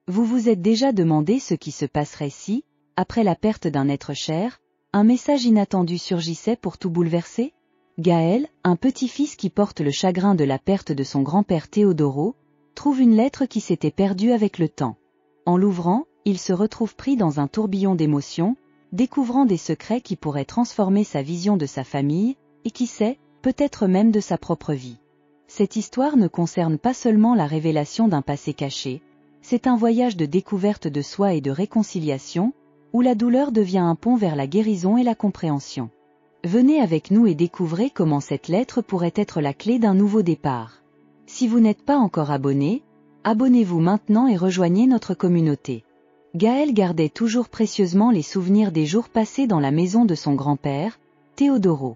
Vous vous êtes déjà demandé ce qui se passerait si, après la perte d'un être cher, un message inattendu surgissait pour tout bouleverser? Gaël, un petit-fils qui porte le chagrin de la perte de son grand-père Teodoro, trouve une lettre qui s'était perdue avec le temps. En l'ouvrant, il se retrouve pris dans un tourbillon d'émotions, découvrant des secrets qui pourraient transformer sa vision de sa famille, et qui sait, peut-être même de sa propre vie. Cette histoire ne concerne pas seulement la révélation d'un passé caché, c'est un voyage de découverte de soi et de réconciliation, où la douleur devient un pont vers la guérison et la compréhension. Venez avec nous et découvrez comment cette lettre pourrait être la clé d'un nouveau départ. Si vous n'êtes pas encore abonné, abonnez-vous maintenant et rejoignez notre communauté. Gaël gardait toujours précieusement les souvenirs des jours passés dans la maison de son grand-père, Teodoro.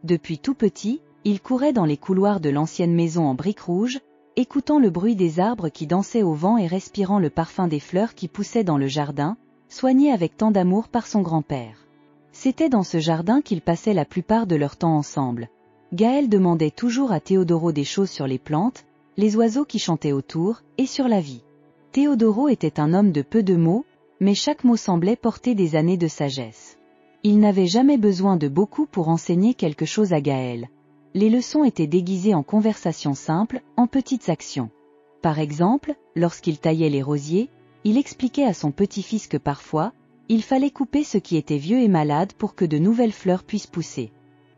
Depuis tout petit, il courait dans les couloirs de l'ancienne maison en briques rouges, écoutant le bruit des arbres qui dansaient au vent et respirant le parfum des fleurs qui poussaient dans le jardin, soigné avec tant d'amour par son grand-père. C'était dans ce jardin qu'ils passaient la plupart de leur temps ensemble. Gaël demandait toujours à Teodoro des choses sur les plantes, les oiseaux qui chantaient autour, et sur la vie. Teodoro était un homme de peu de mots, mais chaque mot semblait porter des années de sagesse. Il n'avait jamais besoin de beaucoup pour enseigner quelque chose à Gaël. Les leçons étaient déguisées en conversations simples, en petites actions. Par exemple, lorsqu'il taillait les rosiers, il expliquait à son petit-fils que parfois, il fallait couper ce qui était vieux et malade pour que de nouvelles fleurs puissent pousser.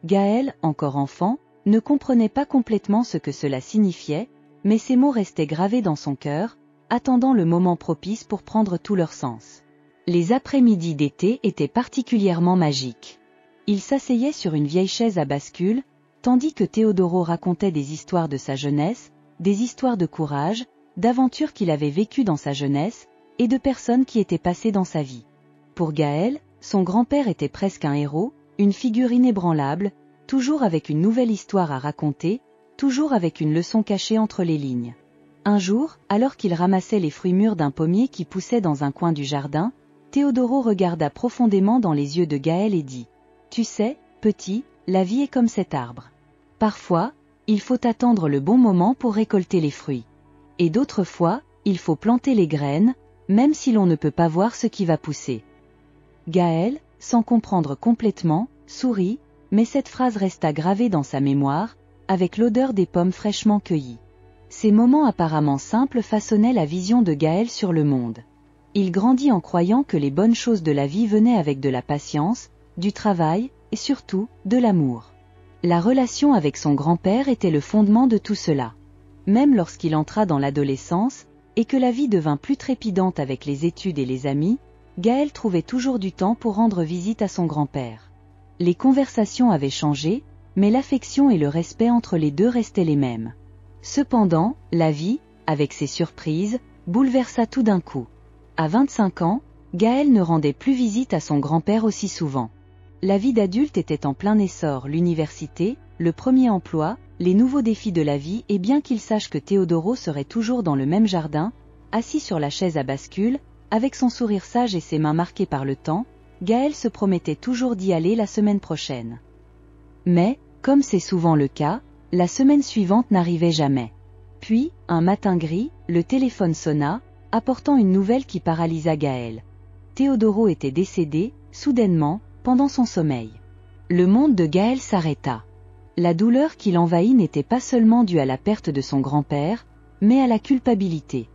Gaël, encore enfant, ne comprenait pas complètement ce que cela signifiait, mais ces mots restaient gravés dans son cœur, attendant le moment propice pour prendre tout leur sens. Les après-midi d'été étaient particulièrement magiques. Il s'asseyait sur une vieille chaise à bascule, tandis que Teodoro racontait des histoires de sa jeunesse, des histoires de courage, d'aventures qu'il avait vécues dans sa jeunesse, et de personnes qui étaient passées dans sa vie. Pour Gaël, son grand-père était presque un héros, une figure inébranlable, toujours avec une nouvelle histoire à raconter, toujours avec une leçon cachée entre les lignes. Un jour, alors qu'il ramassait les fruits mûrs d'un pommier qui poussait dans un coin du jardin, Teodoro regarda profondément dans les yeux de Gaël et dit « Tu sais, petit, la vie est comme cet arbre. Parfois, il faut attendre le bon moment pour récolter les fruits. Et d'autres fois, il faut planter les graines, même si l'on ne peut pas voir ce qui va pousser. » Gaël, sans comprendre complètement, sourit, mais cette phrase resta gravée dans sa mémoire, avec l'odeur des pommes fraîchement cueillies. Ces moments apparemment simples façonnaient la vision de Gaël sur le monde. Il grandit en croyant que les bonnes choses de la vie venaient avec de la patience, du travail, et surtout, de l'amour. La relation avec son grand-père était le fondement de tout cela. Même lorsqu'il entra dans l'adolescence, et que la vie devint plus trépidante avec les études et les amis, Gaël trouvait toujours du temps pour rendre visite à son grand-père. Les conversations avaient changé, mais l'affection et le respect entre les deux restaient les mêmes. Cependant, la vie, avec ses surprises, bouleversa tout d'un coup. À 25 ans, Gaël ne rendait plus visite à son grand-père aussi souvent. La vie d'adulte était en plein essor, l'université, le premier emploi, les nouveaux défis de la vie et bien qu'il sache que Teodoro serait toujours dans le même jardin, assis sur la chaise à bascule, avec son sourire sage et ses mains marquées par le temps, Gaël se promettait toujours d'y aller la semaine prochaine. Mais, comme c'est souvent le cas, la semaine suivante n'arrivait jamais. Puis, un matin gris, le téléphone sonna, apportant une nouvelle qui paralysa Gaël. Teodoro était décédé, soudainement, pendant son sommeil. Le monde de Gaël s'arrêta. La douleur qui l'envahit n'était pas seulement due à la perte de son grand-père, mais à la culpabilité.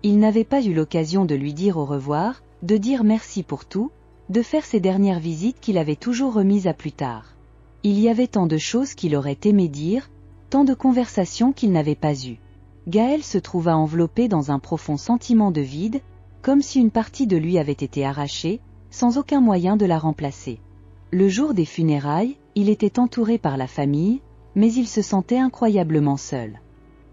Il n'avait pas eu l'occasion de lui dire au revoir, de dire merci pour tout, de faire ces dernières visites qu'il avait toujours remises à plus tard. Il y avait tant de choses qu'il aurait aimé dire, tant de conversations qu'il n'avait pas eues. Gaël se trouva enveloppé dans un profond sentiment de vide, comme si une partie de lui avait été arrachée, sans aucun moyen de la remplacer. Le jour des funérailles, il était entouré par la famille, mais il se sentait incroyablement seul.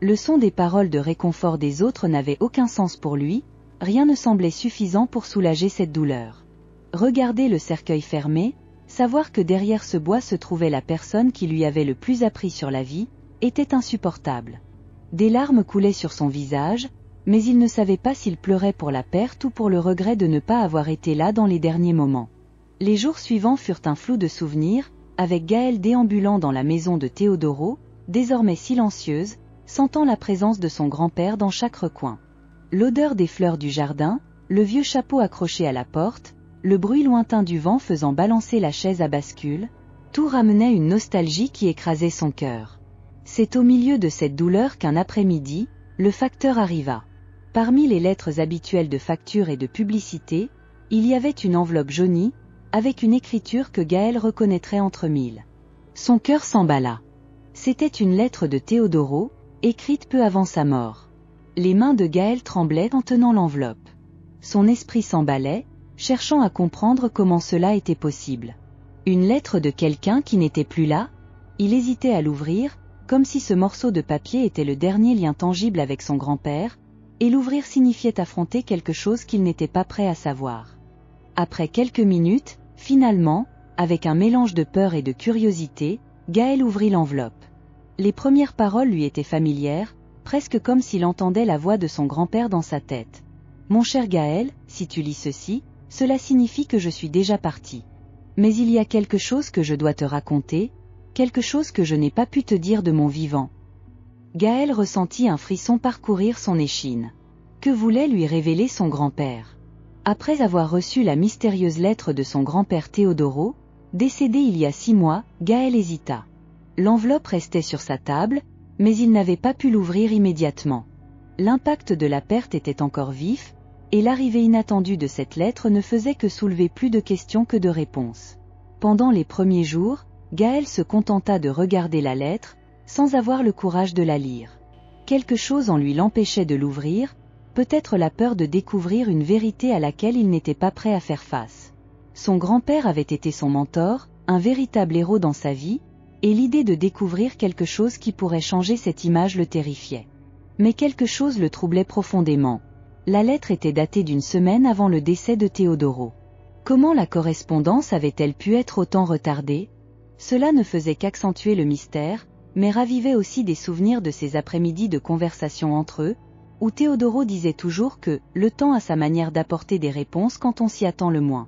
Le son des paroles de réconfort des autres n'avait aucun sens pour lui, rien ne semblait suffisant pour soulager cette douleur. Regarder le cercueil fermé, savoir que derrière ce bois se trouvait la personne qui lui avait le plus appris sur la vie, était insupportable. Des larmes coulaient sur son visage, mais il ne savait pas s'il pleurait pour la perte ou pour le regret de ne pas avoir été là dans les derniers moments. Les jours suivants furent un flou de souvenirs, avec Gaël déambulant dans la maison de Teodoro, désormais silencieuse, sentant la présence de son grand-père dans chaque recoin. L'odeur des fleurs du jardin, le vieux chapeau accroché à la porte, le bruit lointain du vent faisant balancer la chaise à bascule, tout ramenait une nostalgie qui écrasait son cœur. C'est au milieu de cette douleur qu'un après-midi, le facteur arriva. Parmi les lettres habituelles de facture et de publicité, il y avait une enveloppe jaunie, avec une écriture que Gaël reconnaîtrait entre mille. Son cœur s'emballa. C'était une lettre de Teodoro, écrite peu avant sa mort. Les mains de Gaël tremblaient en tenant l'enveloppe. Son esprit s'emballait, cherchant à comprendre comment cela était possible. Une lettre de quelqu'un qui n'était plus là? Il hésitait à l'ouvrir, comme si ce morceau de papier était le dernier lien tangible avec son grand-père, et l'ouvrir signifiait affronter quelque chose qu'il n'était pas prêt à savoir. Après quelques minutes, finalement, avec un mélange de peur et de curiosité, Gaël ouvrit l'enveloppe. Les premières paroles lui étaient familières, presque comme s'il entendait la voix de son grand-père dans sa tête. « Mon cher Gaël, si tu lis ceci, cela signifie que je suis déjà parti. Mais il y a quelque chose que je dois te raconter, quelque chose que je n'ai pas pu te dire de mon vivant. » Gaël ressentit un frisson parcourir son échine. Que voulait lui révéler son grand-père? Après avoir reçu la mystérieuse lettre de son grand-père Teodoro, décédé il y a 6 mois, Gaël hésita. L'enveloppe restait sur sa table, mais il n'avait pas pu l'ouvrir immédiatement. L'impact de la perte était encore vif, et l'arrivée inattendue de cette lettre ne faisait que soulever plus de questions que de réponses. Pendant les premiers jours, Gaël se contenta de regarder la lettre, sans avoir le courage de la lire. Quelque chose en lui l'empêchait de l'ouvrir, peut-être la peur de découvrir une vérité à laquelle il n'était pas prêt à faire face. Son grand-père avait été son mentor, un véritable héros dans sa vie, et l'idée de découvrir quelque chose qui pourrait changer cette image le terrifiait. Mais quelque chose le troublait profondément. La lettre était datée d'1 semaine avant le décès de Teodoro. Comment la correspondance avait-elle pu être autant retardée? Cela ne faisait qu'accentuer le mystère, mais ravivait aussi des souvenirs de ces après-midi de conversation entre eux, où Teodoro disait toujours que « le temps a sa manière d'apporter des réponses quand on s'y attend le moins ».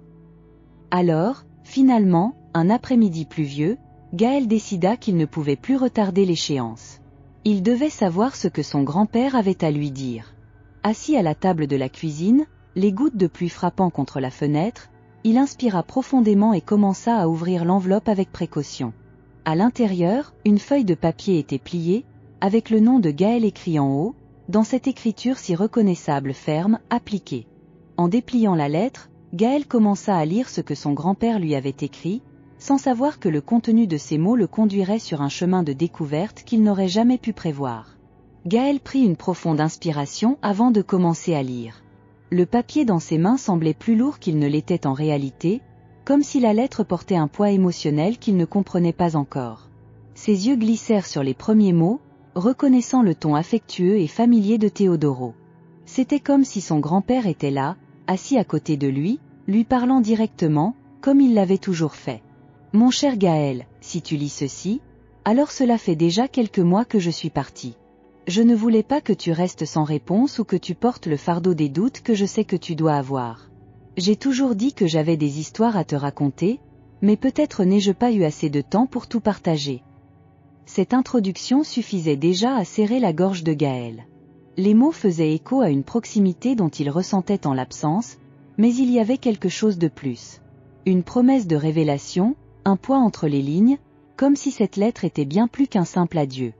Alors, finalement, un après-midi pluvieux, Gaël décida qu'il ne pouvait plus retarder l'échéance. Il devait savoir ce que son grand-père avait à lui dire. Assis à la table de la cuisine, les gouttes de pluie frappant contre la fenêtre, il inspira profondément et commença à ouvrir l'enveloppe avec précaution. À l'intérieur, une feuille de papier était pliée, avec le nom de Gaël écrit en haut, dans cette écriture si reconnaissable, ferme, appliquée. En dépliant la lettre, Gaël commença à lire ce que son grand-père lui avait écrit, sans savoir que le contenu de ces mots le conduirait sur un chemin de découverte qu'il n'aurait jamais pu prévoir. Gaël prit une profonde inspiration avant de commencer à lire. Le papier dans ses mains semblait plus lourd qu'il ne l'était en réalité, comme si la lettre portait un poids émotionnel qu'il ne comprenait pas encore. Ses yeux glissèrent sur les premiers mots, reconnaissant le ton affectueux et familier de Teodoro. C'était comme si son grand-père était là, assis à côté de lui parlant directement, comme il l'avait toujours fait. « Mon cher Gaël, si tu lis ceci, alors cela fait déjà quelques mois que je suis parti. Je ne voulais pas que tu restes sans réponse ou que tu portes le fardeau des doutes que je sais que tu dois avoir. J'ai toujours dit que j'avais des histoires à te raconter, mais peut-être n'ai-je pas eu assez de temps pour tout partager. » Cette introduction suffisait déjà à serrer la gorge de Gaël. Les mots faisaient écho à une proximité dont il ressentait en l'absence, mais il y avait quelque chose de plus. Une promesse de révélation, un poids entre les lignes, comme si cette lettre était bien plus qu'un simple adieu.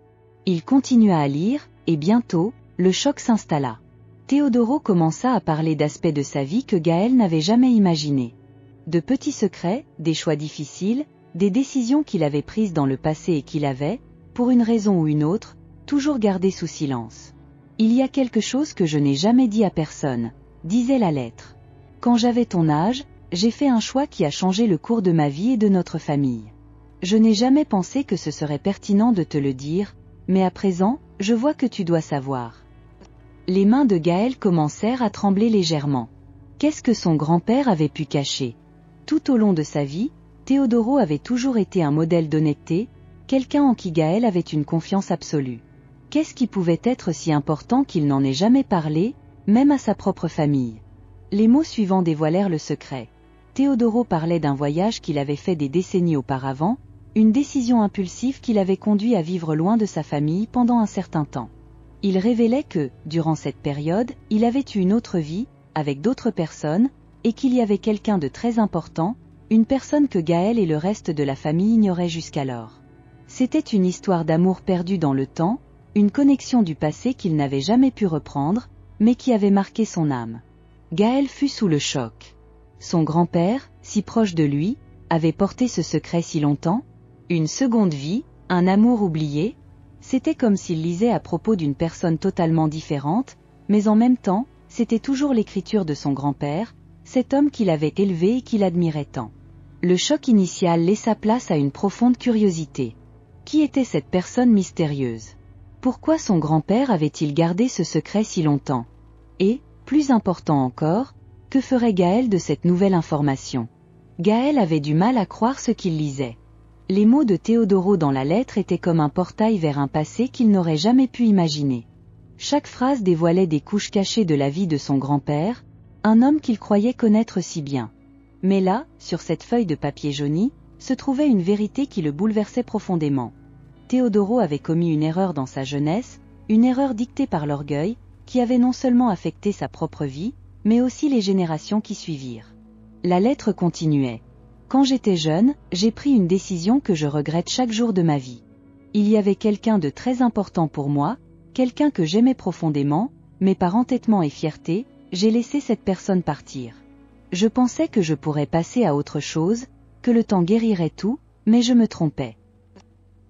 Il continua à lire, et bientôt, le choc s'installa. Teodoro commença à parler d'aspects de sa vie que Gaël n'avait jamais imaginés. De petits secrets, des choix difficiles, des décisions qu'il avait prises dans le passé et qu'il avait, pour une raison ou une autre, toujours gardées sous silence. « Il y a quelque chose que je n'ai jamais dit à personne », disait la lettre. « Quand j'avais ton âge, j'ai fait un choix qui a changé le cours de ma vie et de notre famille. Je n'ai jamais pensé que ce serait pertinent de te le dire, mais à présent, je vois que tu dois savoir. » Les mains de Gaël commencèrent à trembler légèrement. Qu'est-ce que son grand-père avait pu cacher? Tout au long de sa vie, Teodoro avait toujours été un modèle d'honnêteté, quelqu'un en qui Gaël avait une confiance absolue. Qu'est-ce qui pouvait être si important qu'il n'en ait jamais parlé, même à sa propre famille? Les mots suivants dévoilèrent le secret. Teodoro parlait d'un voyage qu'il avait fait des décennies auparavant, une décision impulsive qui l'avait conduit à vivre loin de sa famille pendant un certain temps. Il révélait que, durant cette période, il avait eu une autre vie, avec d'autres personnes, et qu'il y avait quelqu'un de très important, une personne que Gaël et le reste de la famille ignoraient jusqu'alors. C'était une histoire d'amour perdu dans le temps, une connexion du passé qu'il n'avait jamais pu reprendre, mais qui avait marqué son âme. Gaël fut sous le choc. Son grand-père, si proche de lui, avait porté ce secret si longtemps? Une seconde vie, un amour oublié? C'était comme s'il lisait à propos d'une personne totalement différente, mais en même temps, c'était toujours l'écriture de son grand-père, cet homme qu'il avait élevé et qu'il admirait tant. Le choc initial laissa place à une profonde curiosité. Qui était cette personne mystérieuse? Pourquoi son grand-père avait-il gardé ce secret si longtemps? Et, plus important encore, que ferait Gaël de cette nouvelle information? Gaël avait du mal à croire ce qu'il lisait. Les mots de Teodoro dans la lettre étaient comme un portail vers un passé qu'il n'aurait jamais pu imaginer. Chaque phrase dévoilait des couches cachées de la vie de son grand-père, un homme qu'il croyait connaître si bien. Mais là, sur cette feuille de papier jauni, se trouvait une vérité qui le bouleversait profondément. Teodoro avait commis une erreur dans sa jeunesse, une erreur dictée par l'orgueil, qui avait non seulement affecté sa propre vie, mais aussi les générations qui suivirent. La lettre continuait. Quand j'étais jeune, j'ai pris une décision que je regrette chaque jour de ma vie. Il y avait quelqu'un de très important pour moi, quelqu'un que j'aimais profondément, mais par entêtement et fierté, j'ai laissé cette personne partir. Je pensais que je pourrais passer à autre chose, que le temps guérirait tout, mais je me trompais.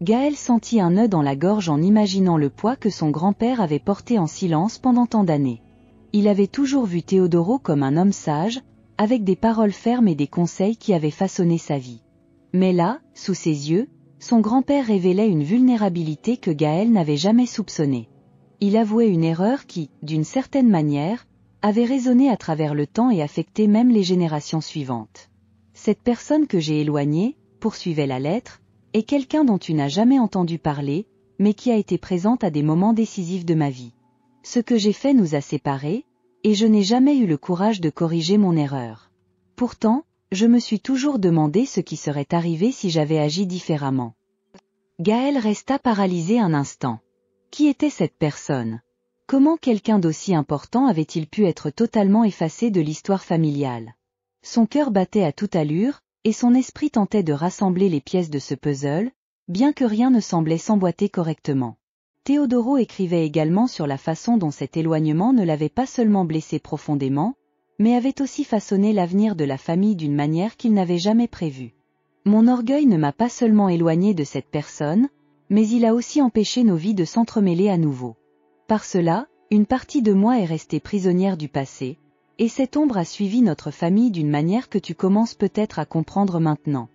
Gaël sentit un nœud dans la gorge en imaginant le poids que son grand-père avait porté en silence pendant tant d'années. Il avait toujours vu Teodoro comme un homme sage, avec des paroles fermes et des conseils qui avaient façonné sa vie. Mais là, sous ses yeux, son grand-père révélait une vulnérabilité que Gaël n'avait jamais soupçonnée. Il avouait une erreur qui, d'une certaine manière, avait résonné à travers le temps et affecté même les générations suivantes. Cette personne que j'ai éloignée, poursuivait la lettre, est quelqu'un dont tu n'as jamais entendu parler, mais qui a été présente à des moments décisifs de ma vie. Ce que j'ai fait nous a séparés, et je n'ai jamais eu le courage de corriger mon erreur. Pourtant, je me suis toujours demandé ce qui serait arrivé si j'avais agi différemment. Gaël resta paralysé un instant. Qui était cette personne? Comment quelqu'un d'aussi important avait-il pu être totalement effacé de l'histoire familiale? Son cœur battait à toute allure, et son esprit tentait de rassembler les pièces de ce puzzle, bien que rien ne semblait s'emboîter correctement. Teodoro écrivait également sur la façon dont cet éloignement ne l'avait pas seulement blessé profondément, mais avait aussi façonné l'avenir de la famille d'une manière qu'il n'avait jamais prévue. Mon orgueil ne m'a pas seulement éloigné de cette personne, mais il a aussi empêché nos vies de s'entremêler à nouveau. Par cela, une partie de moi est restée prisonnière du passé, et cette ombre a suivi notre famille d'une manière que tu commences peut-être à comprendre maintenant.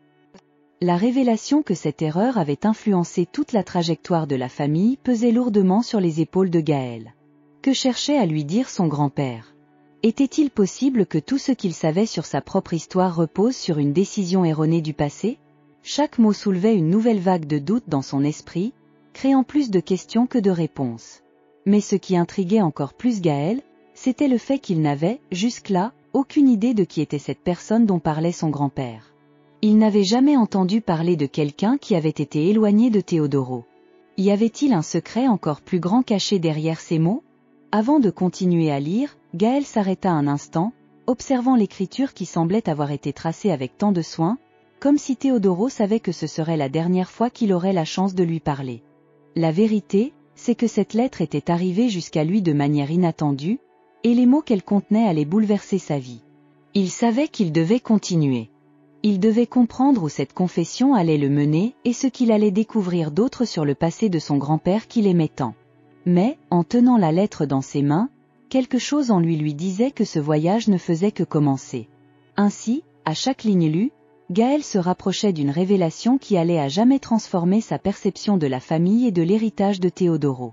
La révélation que cette erreur avait influencé toute la trajectoire de la famille pesait lourdement sur les épaules de Gaël. Que cherchait à lui dire son grand-père? Était-il possible que tout ce qu'il savait sur sa propre histoire repose sur une décision erronée du passé? Chaque mot soulevait une nouvelle vague de doute dans son esprit, créant plus de questions que de réponses. Mais ce qui intriguait encore plus Gaël, c'était le fait qu'il n'avait, jusque-là, aucune idée de qui était cette personne dont parlait son grand-père. Il n'avait jamais entendu parler de quelqu'un qui avait été éloigné de Teodoro. Y avait-il un secret encore plus grand caché derrière ces mots? Avant de continuer à lire, Gaël s'arrêta un instant, observant l'écriture qui semblait avoir été tracée avec tant de soin, comme si Teodoro savait que ce serait la dernière fois qu'il aurait la chance de lui parler. La vérité, c'est que cette lettre était arrivée jusqu'à lui de manière inattendue, et les mots qu'elle contenait allaient bouleverser sa vie. Il savait qu'il devait continuer. Il devait comprendre où cette confession allait le mener et ce qu'il allait découvrir d'autre sur le passé de son grand-père qu'il aimait tant. Mais, en tenant la lettre dans ses mains, quelque chose en lui disait que ce voyage ne faisait que commencer. Ainsi, à chaque ligne lue, Gaël se rapprochait d'une révélation qui allait à jamais transformer sa perception de la famille et de l'héritage de Teodoro.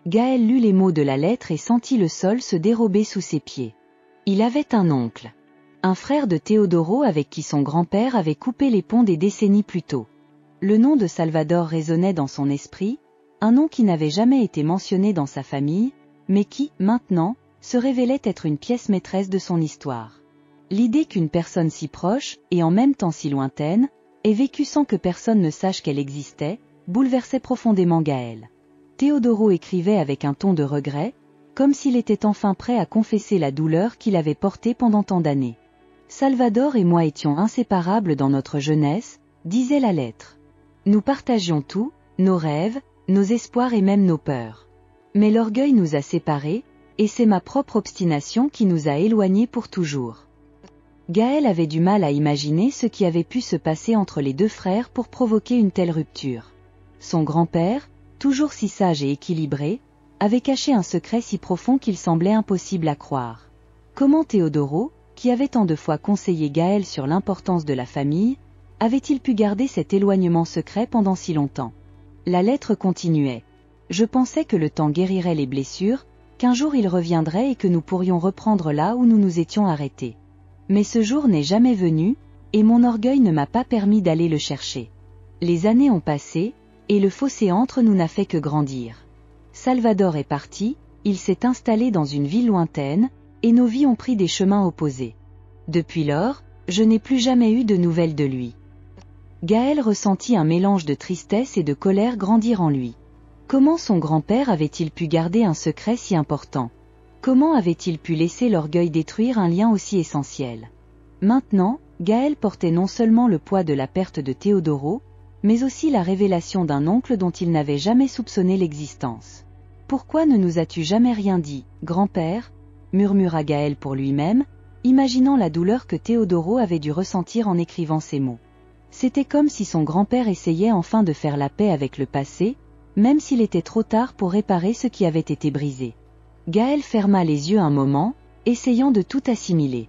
Gaël lut les mots de la lettre et sentit le sol se dérober sous ses pieds. Il avait un oncle. Un frère de Teodoro avec qui son grand-père avait coupé les ponts des décennies plus tôt. Le nom de Salvador résonnait dans son esprit, un nom qui n'avait jamais été mentionné dans sa famille, mais qui, maintenant, se révélait être une pièce maîtresse de son histoire. L'idée qu'une personne si proche, et en même temps si lointaine, ait vécu sans que personne ne sache qu'elle existait, bouleversait profondément Gaël. Teodoro écrivait avec un ton de regret, comme s'il était enfin prêt à confesser la douleur qu'il avait portée pendant tant d'années. Salvador et moi étions inséparables dans notre jeunesse, disait la lettre. Nous partagions tout, nos rêves, nos espoirs et même nos peurs. Mais l'orgueil nous a séparés, et c'est ma propre obstination qui nous a éloignés pour toujours. Gaël avait du mal à imaginer ce qui avait pu se passer entre les deux frères pour provoquer une telle rupture. Son grand-père, toujours si sage et équilibré, avait caché un secret si profond qu'il semblait impossible à croire. Comment Teodoro, qui avait tant de fois conseillé Gaël sur l'importance de la famille, avait-il pu garder cet éloignement secret pendant si longtemps? La lettre continuait. Je pensais que le temps guérirait les blessures, qu'un jour il reviendrait et que nous pourrions reprendre là où nous nous étions arrêtés. Mais ce jour n'est jamais venu, et mon orgueil ne m'a pas permis d'aller le chercher. Les années ont passé, et le fossé entre nous n'a fait que grandir. Salvador est parti, il s'est installé dans une ville lointaine, et nos vies ont pris des chemins opposés. Depuis lors, je n'ai plus jamais eu de nouvelles de lui. Gaël ressentit un mélange de tristesse et de colère grandir en lui. Comment son grand-père avait-il pu garder un secret si important? Comment avait-il pu laisser l'orgueil détruire un lien aussi essentiel? Maintenant, Gaël portait non seulement le poids de la perte de Teodoro, mais aussi la révélation d'un oncle dont il n'avait jamais soupçonné l'existence. « Pourquoi ne nous as-tu jamais rien dit, grand-père » murmura Gaël pour lui-même, imaginant la douleur que Teodoro avait dû ressentir en écrivant ces mots. C'était comme si son grand-père essayait enfin de faire la paix avec le passé, même s'il était trop tard pour réparer ce qui avait été brisé. Gaël ferma les yeux un moment, essayant de tout assimiler.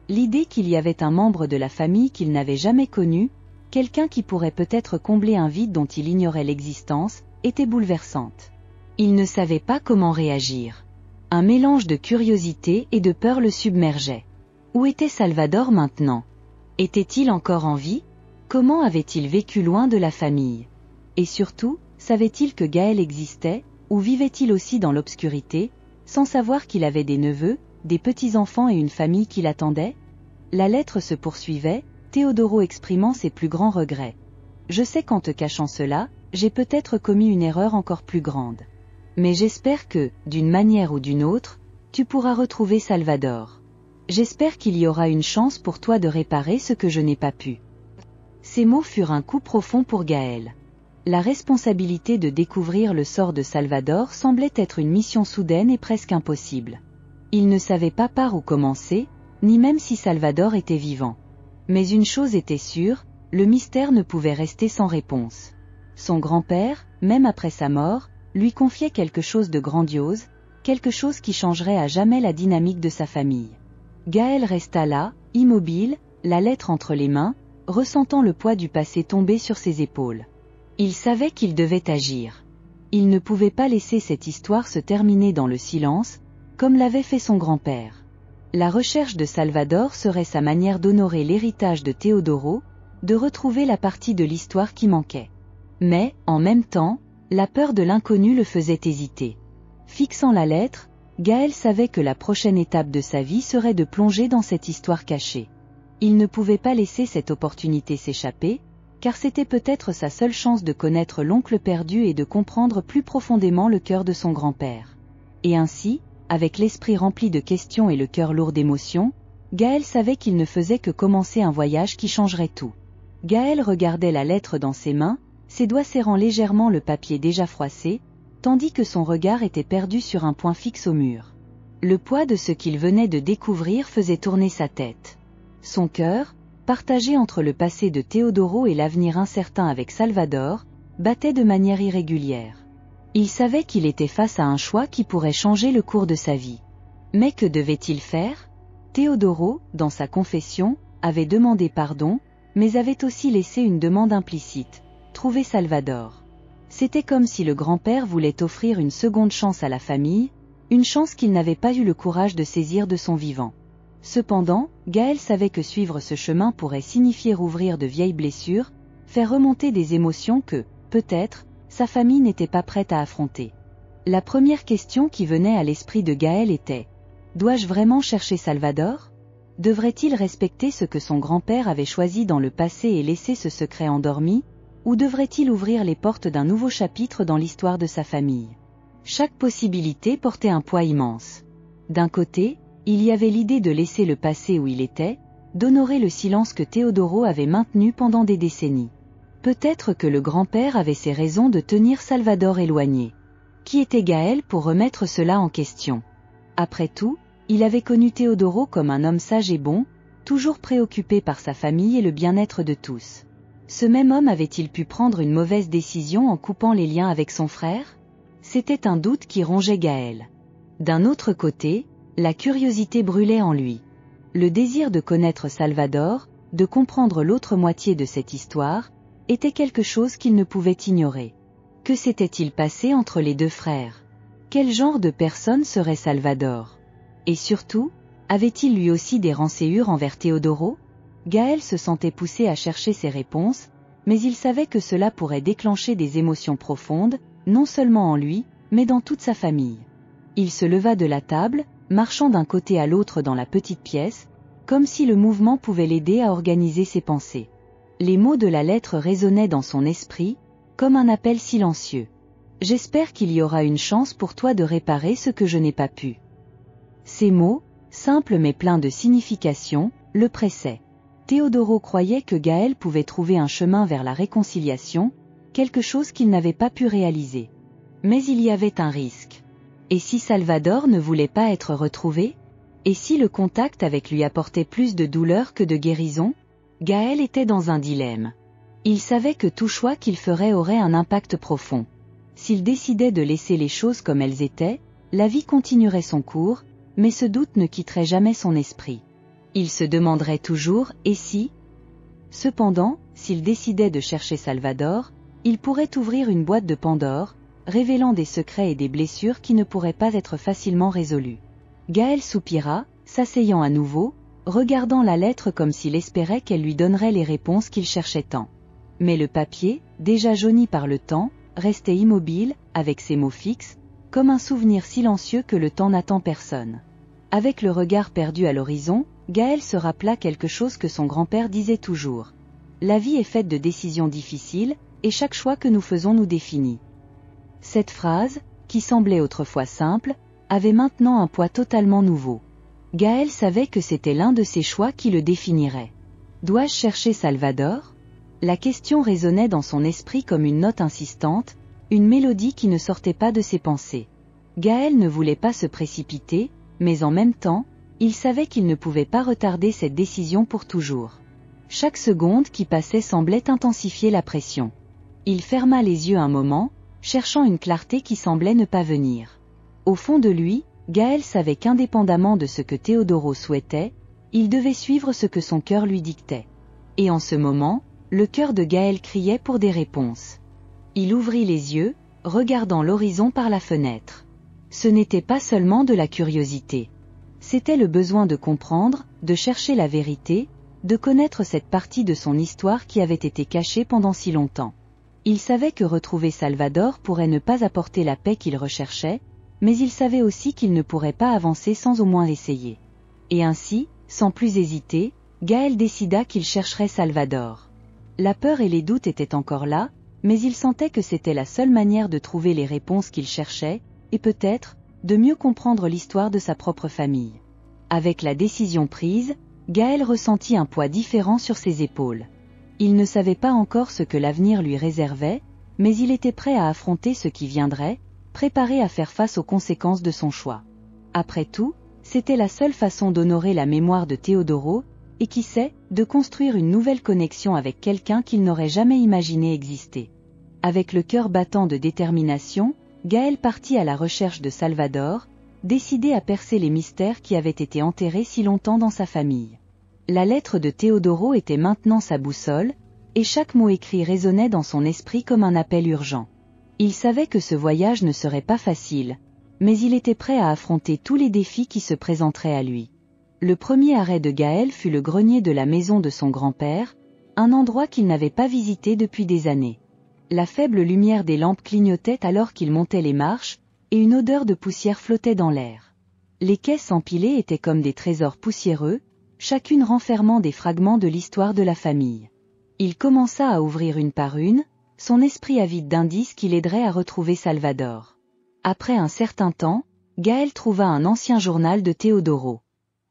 L'idée qu'il y avait un membre de la famille qu'il n'avait jamais connu, quelqu'un qui pourrait peut-être combler un vide dont il ignorait l'existence, était bouleversante. Il ne savait pas comment réagir. Un mélange de curiosité et de peur le submergeait. Où était Salvador maintenant? Était-il encore en vie? Comment avait-il vécu loin de la famille? Et surtout, savait-il que Gaël existait, ou vivait-il aussi dans l'obscurité, sans savoir qu'il avait des neveux, des petits-enfants et une famille qui l'attendaient? La lettre se poursuivait, Teodoro exprimant ses plus grands regrets. Je sais qu'en te cachant cela, j'ai peut-être commis une erreur encore plus grande. Mais j'espère que, d'une manière ou d'une autre, tu pourras retrouver Salvador. J'espère qu'il y aura une chance pour toi de réparer ce que je n'ai pas pu. Ces mots furent un coup profond pour Gaël. La responsabilité de découvrir le sort de Salvador semblait être une mission soudaine et presque impossible. Il ne savait pas par où commencer, ni même si Salvador était vivant. Mais une chose était sûre, le mystère ne pouvait rester sans réponse. Son grand-père, même après sa mort, lui confiait quelque chose de grandiose, quelque chose qui changerait à jamais la dynamique de sa famille. Gaël resta là, immobile, la lettre entre les mains, ressentant le poids du passé tomber sur ses épaules. Il savait qu'il devait agir. Il ne pouvait pas laisser cette histoire se terminer dans le silence, comme l'avait fait son grand-père. La recherche de Salvador serait sa manière d'honorer l'héritage de Teodoro, de retrouver la partie de l'histoire qui manquait. Mais, en même temps, la peur de l'inconnu le faisait hésiter. Fixant la lettre, Gaël savait que la prochaine étape de sa vie serait de plonger dans cette histoire cachée. Il ne pouvait pas laisser cette opportunité s'échapper, car c'était peut-être sa seule chance de connaître l'oncle perdu et de comprendre plus profondément le cœur de son grand-père. Et ainsi, avec l'esprit rempli de questions et le cœur lourd d'émotions, Gaël savait qu'il ne faisait que commencer un voyage qui changerait tout. Gaël regardait la lettre dans ses mains, ses doigts serrant légèrement le papier déjà froissé, tandis que son regard était perdu sur un point fixe au mur. Le poids de ce qu'il venait de découvrir faisait tourner sa tête. Son cœur, partagé entre le passé de Teodoro et l'avenir incertain avec Salvador, battait de manière irrégulière. Il savait qu'il était face à un choix qui pourrait changer le cours de sa vie. Mais que devait-il faire? Teodoro, dans sa confession, avait demandé pardon, mais avait aussi laissé une demande implicite: trouver Salvador. C'était comme si le grand-père voulait offrir une seconde chance à la famille, une chance qu'il n'avait pas eu le courage de saisir de son vivant. Cependant, Gaël savait que suivre ce chemin pourrait signifier rouvrir de vieilles blessures, faire remonter des émotions que, peut-être, sa famille n'était pas prête à affronter. La première question qui venait à l'esprit de Gaël était: dois-je vraiment chercher Salvador? Devrait-il respecter ce que son grand-père avait choisi dans le passé et laisser ce secret endormi? ou devrait-il ouvrir les portes d'un nouveau chapitre dans l'histoire de sa famille? Chaque possibilité portait un poids immense. D'un côté, il y avait l'idée de laisser le passé où il était, d'honorer le silence que Teodoro avait maintenu pendant des décennies. Peut-être que le grand-père avait ses raisons de tenir Salvador éloigné. Qui était Gaël pour remettre cela en question? Après tout, il avait connu Teodoro comme un homme sage et bon, toujours préoccupé par sa famille et le bien-être de tous. Ce même homme avait-il pu prendre une mauvaise décision en coupant les liens avec son frère? C'était un doute qui rongeait Gaël. D'un autre côté, la curiosité brûlait en lui. Le désir de connaître Salvador, de comprendre l'autre moitié de cette histoire, était quelque chose qu'il ne pouvait ignorer. Que s'était-il passé entre les deux frères? Quel genre de personne serait Salvador? Et surtout, avait-il lui aussi des renséignements envers Teodoro? Gaël se sentait poussé à chercher ses réponses, mais il savait que cela pourrait déclencher des émotions profondes, non seulement en lui, mais dans toute sa famille. Il se leva de la table, marchant d'un côté à l'autre dans la petite pièce, comme si le mouvement pouvait l'aider à organiser ses pensées. Les mots de la lettre résonnaient dans son esprit, comme un appel silencieux. « J'espère qu'il y aura une chance pour toi de réparer ce que je n'ai pas pu. » Ces mots, simples mais pleins de signification, le pressaient. Teodoro croyait que Gaël pouvait trouver un chemin vers la réconciliation, quelque chose qu'il n'avait pas pu réaliser. Mais il y avait un risque. Et si Salvador ne voulait pas être retrouvé? Et si le contact avec lui apportait plus de douleur que de guérison? Gaël était dans un dilemme. Il savait que tout choix qu'il ferait aurait un impact profond. S'il décidait de laisser les choses comme elles étaient, la vie continuerait son cours, mais ce doute ne quitterait jamais son esprit. Il se demanderait toujours « et si ?» Cependant, s'il décidait de chercher Salvador, il pourrait ouvrir une boîte de Pandore, révélant des secrets et des blessures qui ne pourraient pas être facilement résolus. Gaël soupira, s'asseyant à nouveau, regardant la lettre comme s'il espérait qu'elle lui donnerait les réponses qu'il cherchait tant. Mais le papier, déjà jauni par le temps, restait immobile, avec ses mots fixes, comme un souvenir silencieux que le temps n'attend personne. Avec le regard perdu à l'horizon, Gaël se rappela quelque chose que son grand-père disait toujours. La vie est faite de décisions difficiles, et chaque choix que nous faisons nous définit. Cette phrase, qui semblait autrefois simple, avait maintenant un poids totalement nouveau. Gaël savait que c'était l'un de ses choix qui le définirait. Dois-je chercher Salvador? La question résonnait dans son esprit comme une note insistante, une mélodie qui ne sortait pas de ses pensées. Gaël ne voulait pas se précipiter, mais en même temps, il savait qu'il ne pouvait pas retarder cette décision pour toujours. Chaque seconde qui passait semblait intensifier la pression. Il ferma les yeux un moment, cherchant une clarté qui semblait ne pas venir. Au fond de lui, Gaël savait qu'indépendamment de ce que Teodoro souhaitait, il devait suivre ce que son cœur lui dictait. Et en ce moment, le cœur de Gaël criait pour des réponses. Il ouvrit les yeux, regardant l'horizon par la fenêtre. Ce n'était pas seulement de la curiosité. C'était le besoin de comprendre, de chercher la vérité, de connaître cette partie de son histoire qui avait été cachée pendant si longtemps. Il savait que retrouver Salvador pourrait ne pas apporter la paix qu'il recherchait, mais il savait aussi qu'il ne pourrait pas avancer sans au moins essayer. Et ainsi, sans plus hésiter, Gaël décida qu'il chercherait Salvador. La peur et les doutes étaient encore là, mais il sentait que c'était la seule manière de trouver les réponses qu'il cherchait, et peut-être, de mieux comprendre l'histoire de sa propre famille. Avec la décision prise, Gaël ressentit un poids différent sur ses épaules. Il ne savait pas encore ce que l'avenir lui réservait, mais il était prêt à affronter ce qui viendrait, préparé à faire face aux conséquences de son choix. Après tout, c'était la seule façon d'honorer la mémoire de Teodoro, et qui sait, de construire une nouvelle connexion avec quelqu'un qu'il n'aurait jamais imaginé exister. Avec le cœur battant de détermination, Gaël partit à la recherche de Salvador, décidé à percer les mystères qui avaient été enterrés si longtemps dans sa famille. La lettre de Teodoro était maintenant sa boussole, et chaque mot écrit résonnait dans son esprit comme un appel urgent. Il savait que ce voyage ne serait pas facile, mais il était prêt à affronter tous les défis qui se présenteraient à lui. Le premier arrêt de Gaël fut le grenier de la maison de son grand-père, un endroit qu'il n'avait pas visité depuis des années. La faible lumière des lampes clignotait alors qu'il montait les marches, et une odeur de poussière flottait dans l'air. Les caisses empilées étaient comme des trésors poussiéreux, chacune renfermant des fragments de l'histoire de la famille. Il commença à ouvrir une par une, son esprit avide d'indices qui l'aideraient à retrouver Salvador. Après un certain temps, Gaël trouva un ancien journal de Teodoro.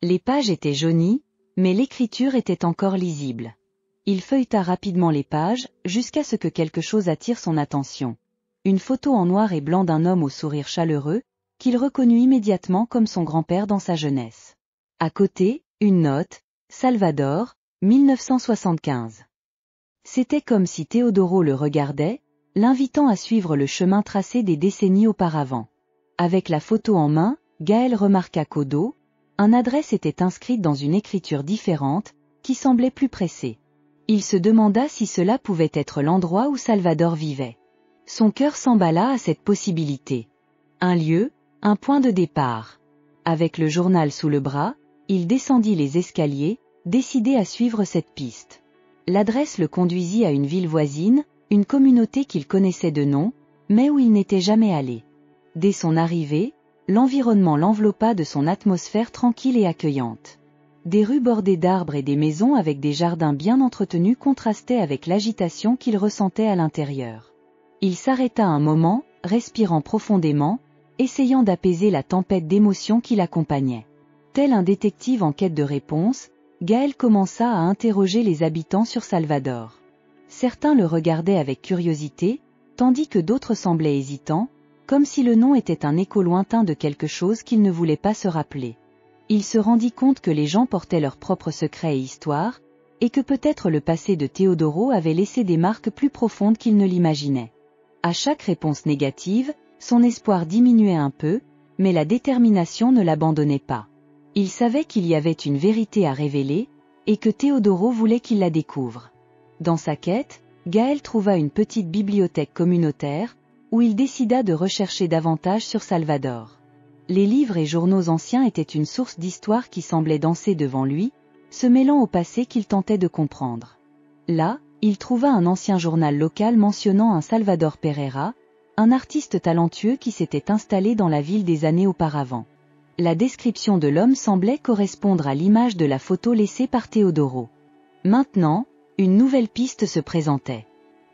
Les pages étaient jaunies, mais l'écriture était encore lisible. Il feuilleta rapidement les pages, jusqu'à ce que quelque chose attire son attention. Une photo en noir et blanc d'un homme au sourire chaleureux, qu'il reconnut immédiatement comme son grand-père dans sa jeunesse. À côté, une note, Salvador, 1975. C'était comme si Teodoro le regardait, l'invitant à suivre le chemin tracé des décennies auparavant. Avec la photo en main, Gaël remarqua qu'au dos, une adresse était inscrite dans une écriture différente, qui semblait plus pressée. Il se demanda si cela pouvait être l'endroit où Salvador vivait. Son cœur s'emballa à cette possibilité. Un lieu, un point de départ. Avec le journal sous le bras, il descendit les escaliers, décidé à suivre cette piste. L'adresse le conduisit à une ville voisine, une communauté qu'il connaissait de nom, mais où il n'était jamais allé. Dès son arrivée, l'environnement l'enveloppa de son atmosphère tranquille et accueillante. Des rues bordées d'arbres et des maisons avec des jardins bien entretenus contrastaient avec l'agitation qu'il ressentait à l'intérieur. Il s'arrêta un moment, respirant profondément, essayant d'apaiser la tempête d'émotions qui l'accompagnait. Tel un détective en quête de réponse, Gaël commença à interroger les habitants sur Salvador. Certains le regardaient avec curiosité, tandis que d'autres semblaient hésitants, comme si le nom était un écho lointain de quelque chose qu'il ne voulait pas se rappeler. Il se rendit compte que les gens portaient leurs propres secrets et histoires, et que peut-être le passé de Teodoro avait laissé des marques plus profondes qu'il ne l'imaginait. À chaque réponse négative, son espoir diminuait un peu, mais la détermination ne l'abandonnait pas. Il savait qu'il y avait une vérité à révéler, et que Teodoro voulait qu'il la découvre. Dans sa quête, Gaël trouva une petite bibliothèque communautaire, où il décida de rechercher davantage sur Salvador. Les livres et journaux anciens étaient une source d'histoire qui semblait danser devant lui, se mêlant au passé qu'il tentait de comprendre. Là, il trouva un ancien journal local mentionnant un Salvador Pereira, un artiste talentueux qui s'était installé dans la ville des années auparavant. La description de l'homme semblait correspondre à l'image de la photo laissée par Teodoro. Maintenant, une nouvelle piste se présentait.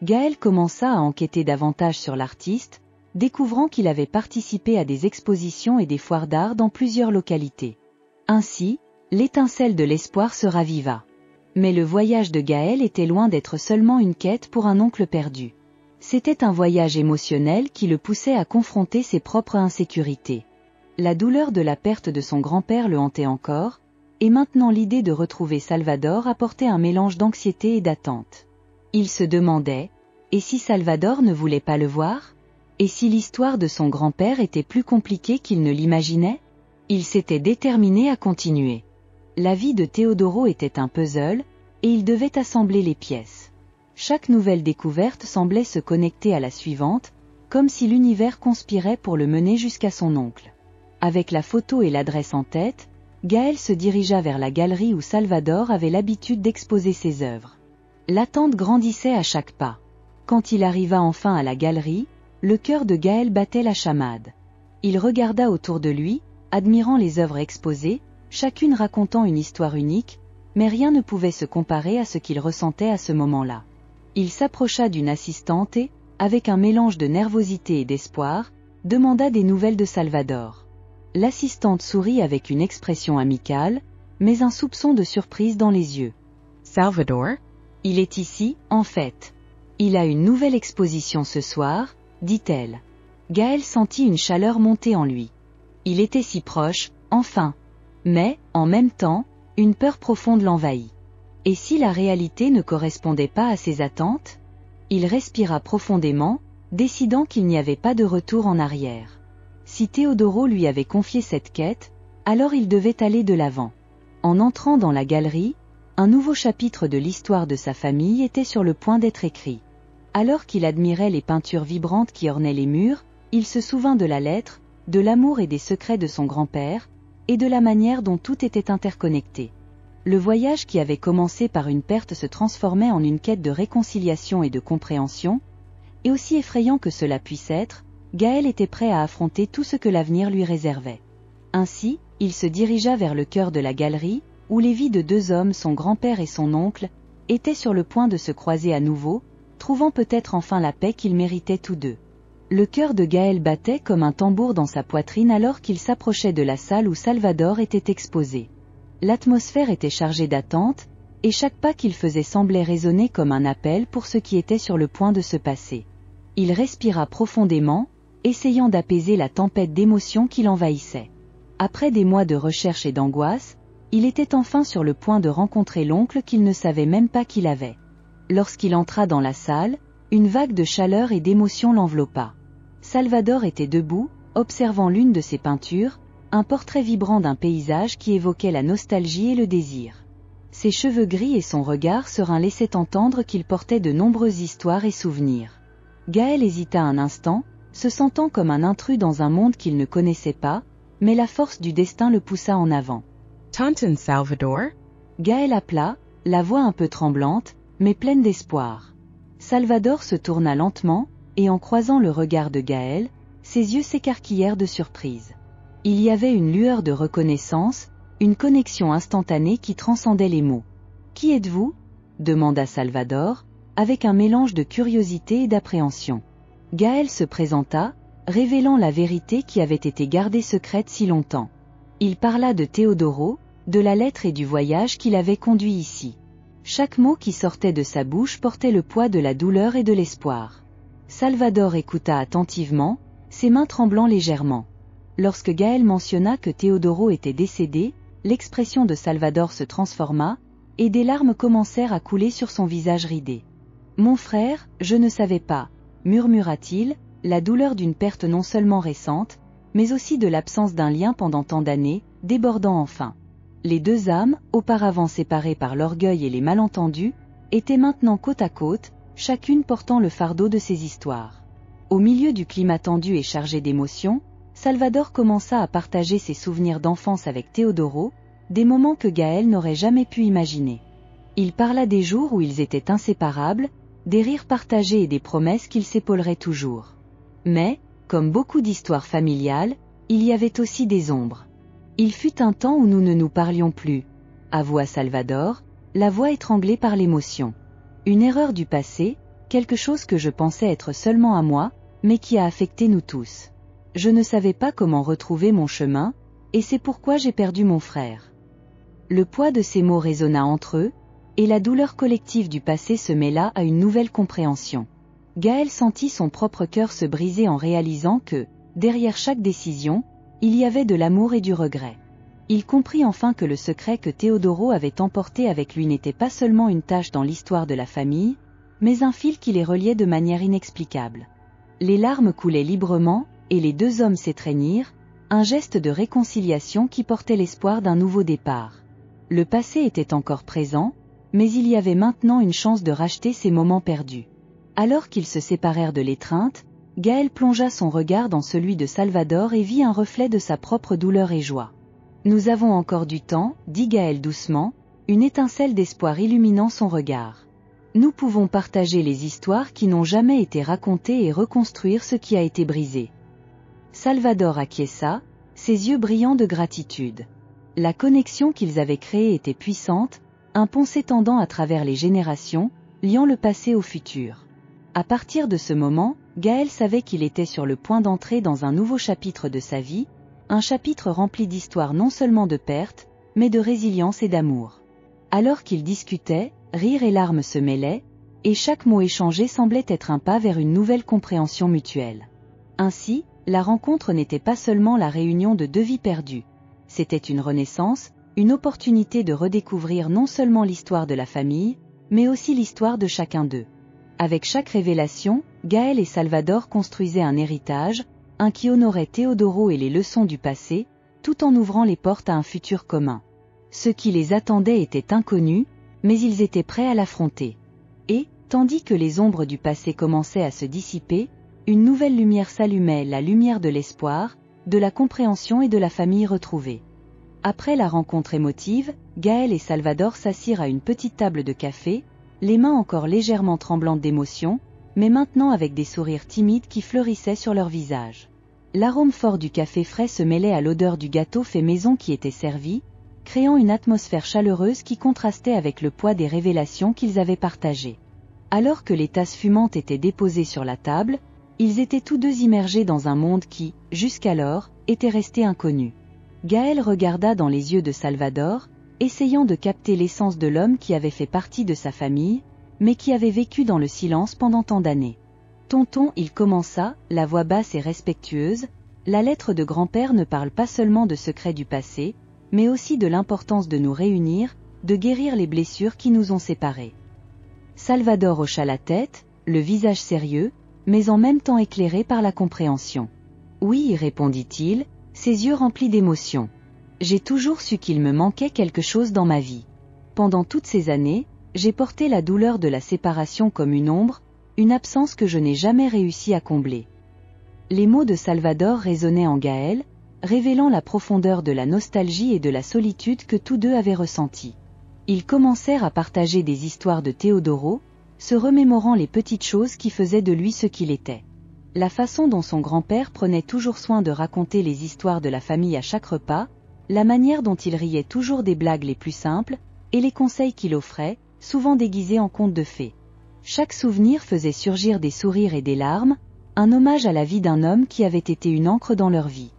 Gaël commença à enquêter davantage sur l'artiste, découvrant qu'il avait participé à des expositions et des foires d'art dans plusieurs localités. Ainsi, l'étincelle de l'espoir se raviva. Mais le voyage de Gaël était loin d'être seulement une quête pour un oncle perdu. C'était un voyage émotionnel qui le poussait à confronter ses propres insécurités. La douleur de la perte de son grand-père le hantait encore, et maintenant l'idée de retrouver Salvador apportait un mélange d'anxiété et d'attente. Il se demandait, et si Salvador ne voulait pas le voir ? Et si l'histoire de son grand-père était plus compliquée qu'il ne l'imaginait ? Il s'était déterminé à continuer. La vie de Teodoro était un puzzle, et il devait assembler les pièces. Chaque nouvelle découverte semblait se connecter à la suivante, comme si l'univers conspirait pour le mener jusqu'à son oncle. Avec la photo et l'adresse en tête, Gaël se dirigea vers la galerie où Salvador avait l'habitude d'exposer ses œuvres. L'attente grandissait à chaque pas. Quand il arriva enfin à la galerie, le cœur de Gaël battait la chamade. Il regarda autour de lui, admirant les œuvres exposées, chacune racontant une histoire unique, mais rien ne pouvait se comparer à ce qu'il ressentait à ce moment-là. Il s'approcha d'une assistante et, avec un mélange de nervosité et d'espoir, demanda des nouvelles de Salvador. L'assistante sourit avec une expression amicale, mais un soupçon de surprise dans les yeux. « Salvador ? Il est ici, en fait. Il a une nouvelle exposition ce soir, dit-elle. Gaël sentit une chaleur monter en lui. Il était si proche, enfin. Mais, en même temps, une peur profonde l'envahit. Et si la réalité ne correspondait pas à ses attentes ? Il respira profondément, décidant qu'il n'y avait pas de retour en arrière. Si Teodoro lui avait confié cette quête, alors il devait aller de l'avant. En entrant dans la galerie, un nouveau chapitre de l'histoire de sa famille était sur le point d'être écrit. Alors qu'il admirait les peintures vibrantes qui ornaient les murs, il se souvint de la lettre, de l'amour et des secrets de son grand-père, et de la manière dont tout était interconnecté. Le voyage qui avait commencé par une perte se transformait en une quête de réconciliation et de compréhension, et aussi effrayant que cela puisse être, Gaël était prêt à affronter tout ce que l'avenir lui réservait. Ainsi, il se dirigea vers le cœur de la galerie, où les vies de deux hommes, son grand-père et son oncle, étaient sur le point de se croiser à nouveau, trouvant peut-être enfin la paix qu'ils méritaient tous deux. Le cœur de Gaël battait comme un tambour dans sa poitrine alors qu'il s'approchait de la salle où Salvador était exposé. L'atmosphère était chargée d'attente, et chaque pas qu'il faisait semblait résonner comme un appel pour ce qui était sur le point de se passer. Il respira profondément, essayant d'apaiser la tempête d'émotions qui l'envahissait. Après des mois de recherche et d'angoisse, il était enfin sur le point de rencontrer l'oncle qu'il ne savait même pas qu'il avait. Lorsqu'il entra dans la salle, une vague de chaleur et d'émotion l'enveloppa. Salvador était debout, observant l'une de ses peintures, un portrait vibrant d'un paysage qui évoquait la nostalgie et le désir. Ses cheveux gris et son regard serein laissaient entendre qu'il portait de nombreuses histoires et souvenirs. Gaël hésita un instant, se sentant comme un intrus dans un monde qu'il ne connaissait pas, mais la force du destin le poussa en avant. « Tonton Salvador ?» Gaël appela, la voix un peu tremblante, mais pleine d'espoir. Salvador se tourna lentement, et en croisant le regard de Gaël, ses yeux s'écarquillèrent de surprise. Il y avait une lueur de reconnaissance, une connexion instantanée qui transcendait les mots. « Qui êtes-vous » demanda Salvador, avec un mélange de curiosité et d'appréhension. Gaël se présenta, révélant la vérité qui avait été gardée secrète si longtemps. Il parla de Teodoro, de la lettre et du voyage qui l'avait conduit ici. Chaque mot qui sortait de sa bouche portait le poids de la douleur et de l'espoir. Salvador écouta attentivement, ses mains tremblant légèrement. Lorsque Gaël mentionna que Teodoro était décédé, l'expression de Salvador se transforma, et des larmes commencèrent à couler sur son visage ridé. « Mon frère, je ne savais pas », murmura-t-il, la douleur d'une perte non seulement récente, mais aussi de l'absence d'un lien pendant tant d'années, débordant enfin. Les deux âmes, auparavant séparées par l'orgueil et les malentendus, étaient maintenant côte à côte, chacune portant le fardeau de ses histoires. Au milieu du climat tendu et chargé d'émotions, Salvador commença à partager ses souvenirs d'enfance avec Teodoro, des moments que Gaël n'aurait jamais pu imaginer. Il parla des jours où ils étaient inséparables, des rires partagés et des promesses qu'ils s'épauleraient toujours. Mais, comme beaucoup d'histoires familiales, il y avait aussi des ombres. « Il fut un temps où nous ne nous parlions plus », avoua Salvador, la voix étranglée par l'émotion. Une erreur du passé, quelque chose que je pensais être seulement à moi, mais qui a affecté nous tous. Je ne savais pas comment retrouver mon chemin, et c'est pourquoi j'ai perdu mon frère. Le poids de ces mots résonna entre eux, et la douleur collective du passé se mêla à une nouvelle compréhension. Gaël sentit son propre cœur se briser en réalisant que, derrière chaque décision, il y avait de l'amour et du regret. Il comprit enfin que le secret que Teodoro avait emporté avec lui n'était pas seulement une tache dans l'histoire de la famille, mais un fil qui les reliait de manière inexplicable. Les larmes coulaient librement, et les deux hommes s'étreignirent, un geste de réconciliation qui portait l'espoir d'un nouveau départ. Le passé était encore présent, mais il y avait maintenant une chance de racheter ces moments perdus. Alors qu'ils se séparèrent de l'étreinte, Gaël plongea son regard dans celui de Salvador et vit un reflet de sa propre douleur et joie. « Nous avons encore du temps », dit Gaël doucement, une étincelle d'espoir illuminant son regard. « Nous pouvons partager les histoires qui n'ont jamais été racontées et reconstruire ce qui a été brisé. » Salvador acquiesça, ses yeux brillants de gratitude. La connexion qu'ils avaient créée était puissante, un pont s'étendant à travers les générations, liant le passé au futur. À partir de ce moment, Gaël savait qu'il était sur le point d'entrer dans un nouveau chapitre de sa vie, un chapitre rempli d'histoires non seulement de pertes, mais de résilience et d'amour. Alors qu'ils discutaient, rires et larmes se mêlaient, et chaque mot échangé semblait être un pas vers une nouvelle compréhension mutuelle. Ainsi, la rencontre n'était pas seulement la réunion de deux vies perdues. C'était une renaissance, une opportunité de redécouvrir non seulement l'histoire de la famille, mais aussi l'histoire de chacun d'eux. Avec chaque révélation, Gaël et Salvador construisaient un héritage, un qui honorait Teodoro et les leçons du passé, tout en ouvrant les portes à un futur commun. Ce qui les attendait était inconnu, mais ils étaient prêts à l'affronter. Et, tandis que les ombres du passé commençaient à se dissiper, une nouvelle lumière s'allumait, la lumière de l'espoir, de la compréhension et de la famille retrouvée. Après la rencontre émotive, Gaël et Salvador s'assirent à une petite table de café, les mains encore légèrement tremblantes d'émotion, mais maintenant avec des sourires timides qui fleurissaient sur leurs visages. L'arôme fort du café frais se mêlait à l'odeur du gâteau fait maison qui était servi, créant une atmosphère chaleureuse qui contrastait avec le poids des révélations qu'ils avaient partagées. Alors que les tasses fumantes étaient déposées sur la table, ils étaient tous deux immergés dans un monde qui, jusqu'alors, était resté inconnu. Gaël regarda dans les yeux de Salvador, essayant de capter l'essence de l'homme qui avait fait partie de sa famille, mais qui avait vécu dans le silence pendant tant d'années. « Tonton », il commença, la voix basse et respectueuse, « la lettre de grand-père ne parle pas seulement de secrets du passé, mais aussi de l'importance de nous réunir, de guérir les blessures qui nous ont séparés. » Salvador hocha la tête, le visage sérieux, mais en même temps éclairé par la compréhension. « Oui », répondit-il, ses yeux remplis d'émotion. « J'ai toujours su qu'il me manquait quelque chose dans ma vie. Pendant toutes ces années, j'ai porté la douleur de la séparation comme une ombre, une absence que je n'ai jamais réussi à combler. » Les mots de Salvador résonnaient en Gaël, révélant la profondeur de la nostalgie et de la solitude que tous deux avaient ressentie. Ils commencèrent à partager des histoires de Teodoro, se remémorant les petites choses qui faisaient de lui ce qu'il était. La façon dont son grand-père prenait toujours soin de raconter les histoires de la famille à chaque repas, la manière dont il riait toujours des blagues les plus simples, et les conseils qu'il offrait, souvent déguisés en contes de fées. Chaque souvenir faisait surgir des sourires et des larmes, un hommage à la vie d'un homme qui avait été une encre dans leur vie.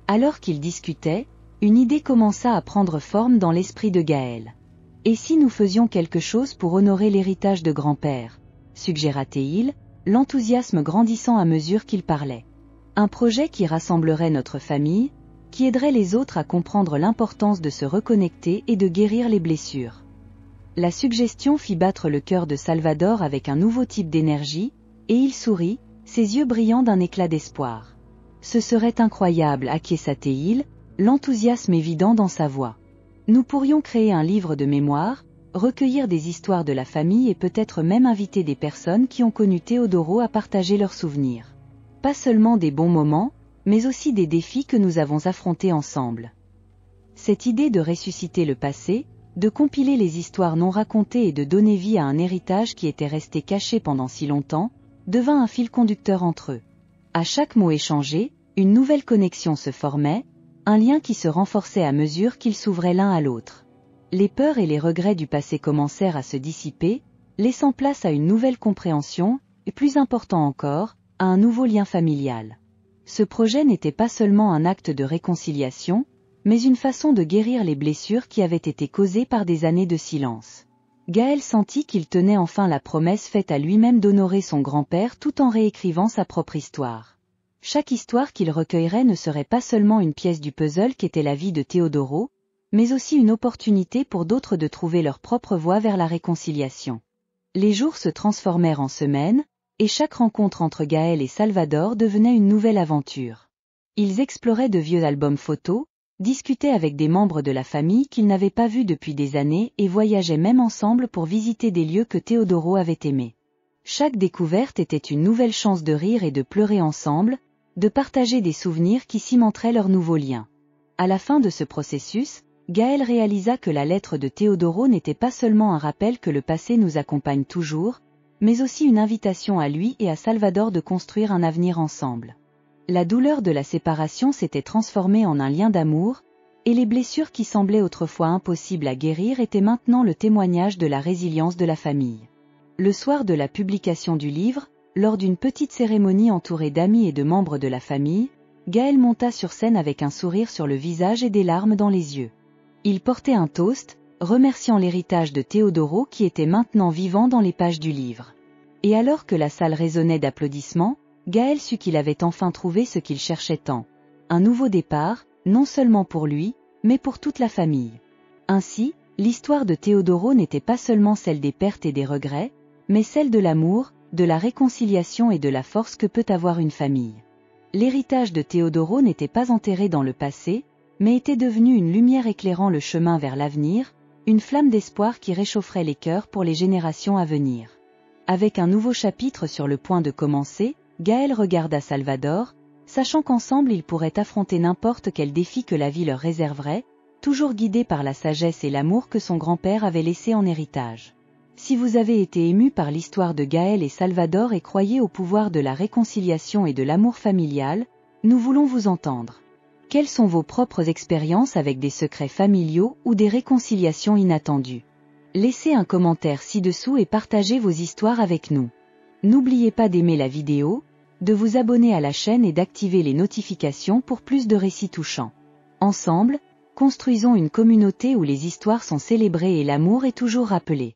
Alors qu'ils discutaient, une idée commença à prendre forme dans l'esprit de Gaël. « Et si nous faisions quelque chose pour honorer l'héritage de grand-père » suggéra-t-il, l'enthousiasme grandissant à mesure qu'il parlait. « Un projet qui rassemblerait notre famille, qui aiderait les autres à comprendre l'importance de se reconnecter et de guérir les blessures. » La suggestion fit battre le cœur de Salvador avec un nouveau type d'énergie, et il sourit, ses yeux brillants d'un éclat d'espoir. « Ce serait incroyable » acquiesça-t-il, l'enthousiasme évident dans sa voix. « Nous pourrions créer un livre de mémoire, recueillir des histoires de la famille et peut-être même inviter des personnes qui ont connu Teodoro à partager leurs souvenirs. Pas seulement des bons moments, mais aussi des défis que nous avons affrontés ensemble. » Cette idée de ressusciter le passé, de compiler les histoires non racontées et de donner vie à un héritage qui était resté caché pendant si longtemps, devint un fil conducteur entre eux. À chaque mot échangé, une nouvelle connexion se formait, un lien qui se renforçait à mesure qu'ils s'ouvraient l'un à l'autre. Les peurs et les regrets du passé commencèrent à se dissiper, laissant place à une nouvelle compréhension, et plus important encore, à un nouveau lien familial. Ce projet n'était pas seulement un acte de réconciliation, mais une façon de guérir les blessures qui avaient été causées par des années de silence. Gaël sentit qu'il tenait enfin la promesse faite à lui-même d'honorer son grand-père tout en réécrivant sa propre histoire. Chaque histoire qu'il recueillerait ne serait pas seulement une pièce du puzzle qu'était la vie de Teodoro, mais aussi une opportunité pour d'autres de trouver leur propre voie vers la réconciliation. Les jours se transformèrent en semaines, et chaque rencontre entre Gaël et Salvador devenait une nouvelle aventure. Ils exploraient de vieux albums photos, discutaient avec des membres de la famille qu'ils n'avaient pas vus depuis des années et voyageaient même ensemble pour visiter des lieux que Teodoro avait aimés. Chaque découverte était une nouvelle chance de rire et de pleurer ensemble, de partager des souvenirs qui cimenteraient leur nouveau lien. À la fin de ce processus, Gaël réalisa que la lettre de Teodoro n'était pas seulement un rappel que le passé nous accompagne toujours, mais aussi une invitation à lui et à Salvador de construire un avenir ensemble. La douleur de la séparation s'était transformée en un lien d'amour, et les blessures qui semblaient autrefois impossibles à guérir étaient maintenant le témoignage de la résilience de la famille. Le soir de la publication du livre, lors d'une petite cérémonie entourée d'amis et de membres de la famille, Gaël monta sur scène avec un sourire sur le visage et des larmes dans les yeux. Il portait un toast, remerciant l'héritage de Teodoro qui était maintenant vivant dans les pages du livre. Et alors que la salle résonnait d'applaudissements, Gaël sut qu'il avait enfin trouvé ce qu'il cherchait tant. Un nouveau départ, non seulement pour lui, mais pour toute la famille. Ainsi, l'histoire de Teodoro n'était pas seulement celle des pertes et des regrets, mais celle de l'amour, de la réconciliation et de la force que peut avoir une famille. L'héritage de Teodoro n'était pas enterré dans le passé, mais était devenu une lumière éclairant le chemin vers l'avenir, une flamme d'espoir qui réchaufferait les cœurs pour les générations à venir. Avec un nouveau chapitre sur le point de commencer, Gaël regarda Salvador, sachant qu'ensemble ils pourraient affronter n'importe quel défi que la vie leur réserverait, toujours guidés par la sagesse et l'amour que son grand-père avait laissé en héritage. Si vous avez été ému par l'histoire de Gaël et Salvador et croyez au pouvoir de la réconciliation et de l'amour familial, nous voulons vous entendre. Quelles sont vos propres expériences avec des secrets familiaux ou des réconciliations inattendues ? Laissez un commentaire ci-dessous et partagez vos histoires avec nous. N'oubliez pas d'aimer la vidéo, de vous abonner à la chaîne et d'activer les notifications pour plus de récits touchants. Ensemble, construisons une communauté où les histoires sont célébrées et l'amour est toujours rappelé.